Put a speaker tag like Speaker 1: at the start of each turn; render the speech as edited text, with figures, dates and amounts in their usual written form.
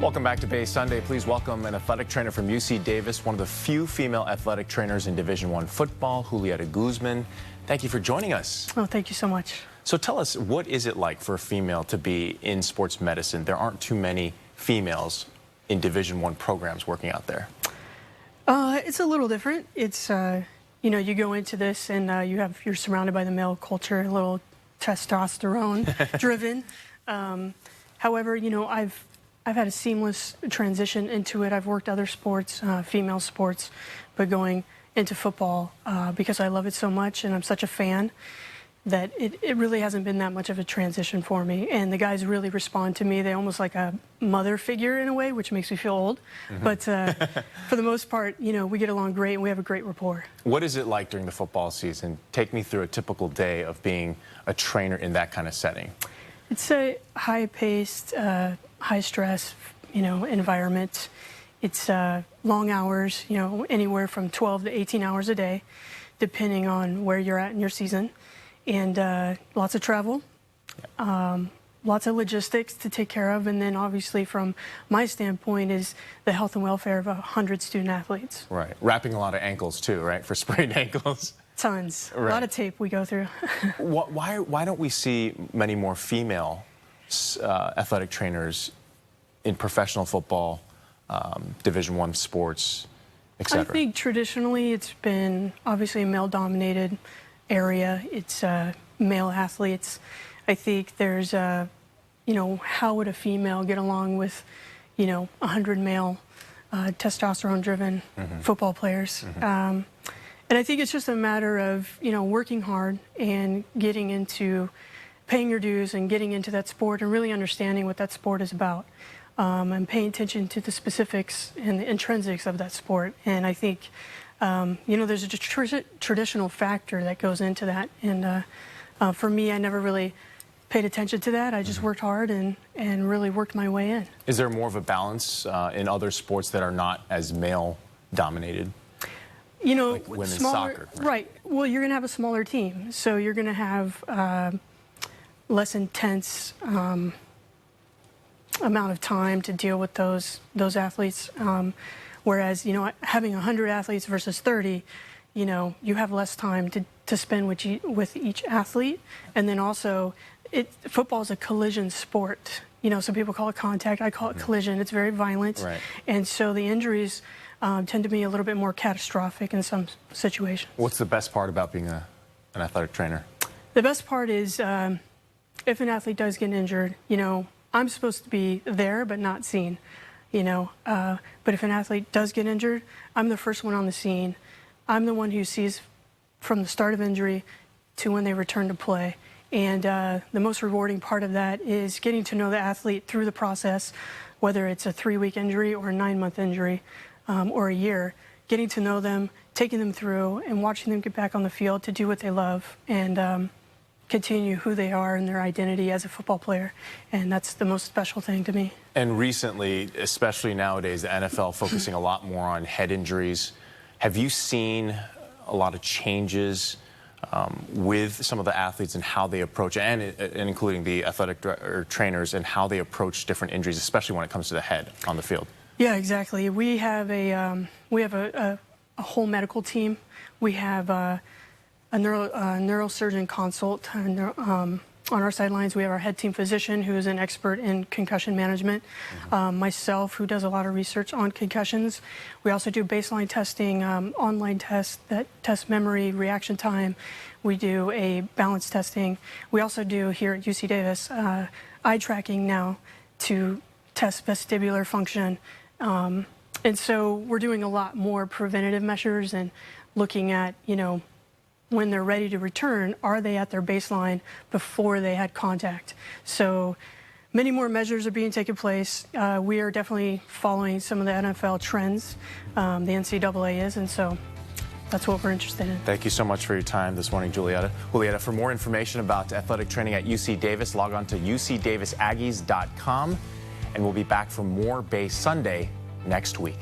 Speaker 1: Welcome back to Bay Sunday. Please welcome an athletic trainer from UC Davis, one of the few female athletic trainers in Division I football, Julieta Guzman. Thank you for joining us.
Speaker 2: Oh, thank you so much.
Speaker 1: So tell us, what is it like for a female to be in sports medicine? There aren't too many females in Division I programs working out there.
Speaker 2: It's a little different. It's, you know, you go into this and you're surrounded by the male culture, a little testosterone driven. However, you know, I've had a seamless transition into it. I've worked other sports, female sports, but going into football because I love it so much and I'm such a fan that it really hasn't been that much of a transition for me. And the guys really respond to me. They're almost like a mother figure in a way, which makes me feel old. But for the most part, you know, we get along great and we have a great rapport.
Speaker 1: What is it like during the football season? Take me through a typical day of being a trainer in that kind of setting.
Speaker 2: It's a high-paced, high-stress, you know, environment. It's long hours, you know, anywhere from 12 to 18 hours a day, depending on where you're at in your season. And lots of travel, lots of logistics to take care of. And then obviously from my standpoint is the health and welfare of 100 student athletes.
Speaker 1: Right. Wrapping a lot of ankles too, right? For sprained ankles.
Speaker 2: Tons.
Speaker 1: Right.
Speaker 2: A lot of tape we go through.
Speaker 1: Why don't we see many more female athletic trainers in professional football, Division I sports, etc.?
Speaker 2: I think traditionally it's been obviously a male-dominated area. It's male athletes. I think there's you know, how would a female get along with, you know, 100 male testosterone-driven football players? And I think it's just a matter of, you know, working hard and getting into paying your dues and getting into that sport and really understanding what that sport is about, and paying attention to the specifics and the intrinsics of that sport. And I think you know, there's a traditional factor that goes into that, and for me, I never really paid attention to that. I just worked hard and really worked my way in.
Speaker 1: Is there more of a balance in other sports that are not as male-dominated?
Speaker 2: You know,
Speaker 1: like women's
Speaker 2: smaller,
Speaker 1: soccer,
Speaker 2: right? Well, you're going to have a smaller team, so you're going to have less intense amount of time to deal with those athletes. Whereas, you know, having 100 athletes versus 30, you know, you have less time to spend with each athlete. And then also, football is a collision sport. You know, some people call it contact. I call it collision. It's very violent. Right. And so the injuries tend to be a little bit more catastrophic in some situations.
Speaker 1: What's the best part about being an athletic trainer?
Speaker 2: The best part is if an athlete does get injured, you know, I'm supposed to be there but not seen. You know, but if an athlete does get injured, I'm the first one on the scene. I'm the one who sees from the start of injury to when they return to play. And the most rewarding part of that is getting to know the athlete through the process, whether it's a 3-week injury or a 9-month injury or a year, getting to know them, taking them through and watching them get back on the field to do what they love and continue who they are and their identity as a football player. And that's the most special thing to me.
Speaker 1: And recently, especially nowadays, the NFL focusing a lot more on head injuries. Have you seen a lot of changes with some of the athletes and how they approach, and including the athletic trainers, and how they approach different injuries, especially when it comes to the head on the field? Yeah,
Speaker 2: exactly. We have a whole medical team. We have a neurosurgeon consult on our sidelines. We have our head team physician, who is an expert in concussion management. Myself, who does a lot of research on concussions. We also do baseline testing, online tests that test memory, reaction time. We do a balance testing. We also do here at UC Davis eye tracking now to test vestibular function. And so we're doing a lot more preventative measures and looking at, you know, when they're ready to return, are they at their baseline before they had contact? So many more measures are being taken place. We are definitely following some of the NFL trends, the NCAA is, and so that's what we're interested in.
Speaker 1: Thank you so much for your time this morning, Julieta. Julieta, for more information about athletic training at UC Davis, log on to ucdavisaggies.com, and we'll be back for more Bay Sunday next week.